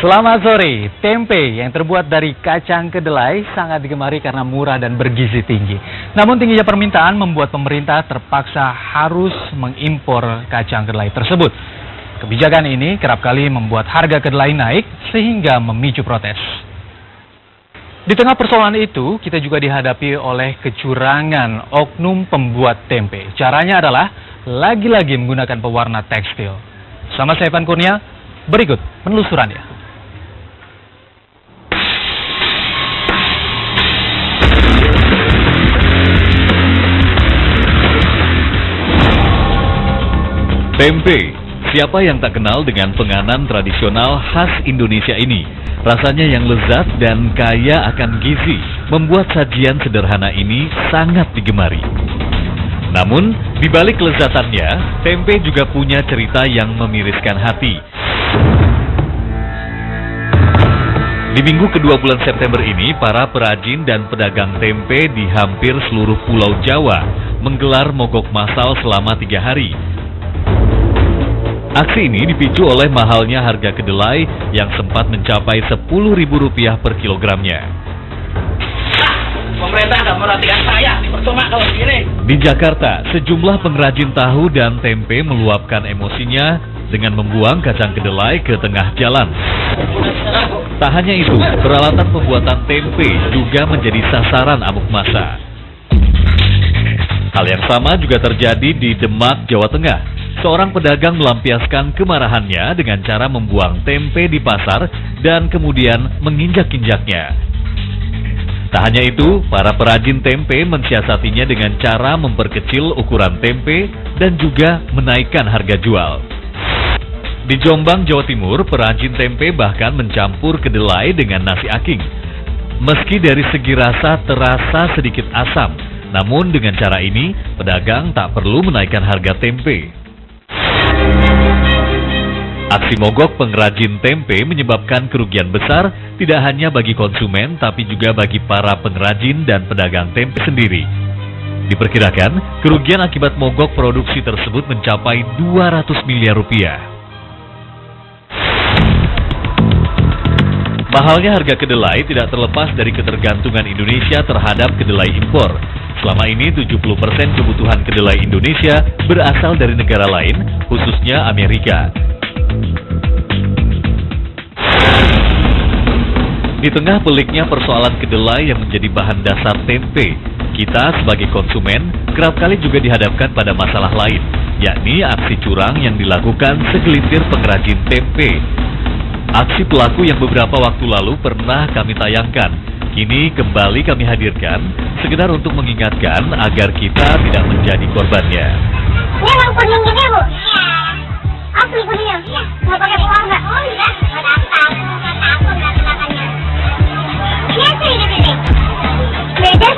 Selamat sore. Tempe yang terbuat dari kacang kedelai sangat digemari karena murah dan bergizi tinggi. Namun tingginya permintaan membuat pemerintah terpaksa harus mengimpor kacang kedelai tersebut. Kebijakan ini kerap kali membuat harga kedelai naik sehingga memicu protes. Di tengah persoalan itu, kita juga dihadapi oleh kecurangan oknum pembuat tempe. Caranya adalah lagi-lagi menggunakan pewarna tekstil. Sama saya Evan Kurnia, berikut penelusurannya. Tempe, siapa yang tak kenal dengan penganan tradisional khas Indonesia ini? Rasanya yang lezat dan kaya akan gizi, membuat sajian sederhana ini sangat digemari. Namun, di balik kelezatannya, tempe juga punya cerita yang memiriskan hati. Di minggu kedua bulan September ini, para perajin dan pedagang tempe di hampir seluruh pulau Jawa menggelar mogok massal selama 3 hari. Aksi ini dipicu oleh mahalnya harga kedelai yang sempat mencapai Rp10.000 per kilogramnya. Pemerintah nggak merhatikan saya, percuma kalau begini. Di Jakarta, sejumlah pengrajin tahu dan tempe meluapkan emosinya dengan membuang kacang kedelai ke tengah jalan. Tak hanya itu, peralatan pembuatan tempe juga menjadi sasaran amuk massa. Hal yang sama juga terjadi di Demak, Jawa Tengah. Seorang pedagang melampiaskan kemarahannya dengan cara membuang tempe di pasar dan kemudian menginjak-injaknya. Tak hanya itu, para perajin tempe mensiasatinya dengan cara memperkecil ukuran tempe dan juga menaikkan harga jual. Di Jombang, Jawa Timur, perajin tempe bahkan mencampur kedelai dengan nasi aking. Meski dari segi rasa terasa sedikit asam, namun dengan cara ini, pedagang tak perlu menaikkan harga tempe. Aksi mogok pengrajin tempe menyebabkan kerugian besar tidak hanya bagi konsumen tapi juga bagi para pengrajin dan pedagang tempe sendiri. Diperkirakan, kerugian akibat mogok produksi tersebut mencapai Rp200 miliar. Mahalnya harga kedelai tidak terlepas dari ketergantungan Indonesia terhadap kedelai impor. Selama ini 70% kebutuhan kedelai Indonesia berasal dari negara lain, khususnya Amerika. Di tengah peliknya persoalan kedelai yang menjadi bahan dasar tempe, kita sebagai konsumen kerap kali juga dihadapkan pada masalah lain, yakni aksi curang yang dilakukan segelintir pengrajin tempe. Aksi pelaku yang beberapa waktu lalu pernah kami tayangkan, kini kembali kami hadirkan, sekedar untuk mengingatkan agar kita tidak menjadi korbannya. Ini emang kuning gini, Bu? Iya. Asli kuningnya? Iya. Nggak pakai pewarna? Oh iya. Nggak takut nggak kenakannya. Ini asli ini. Beda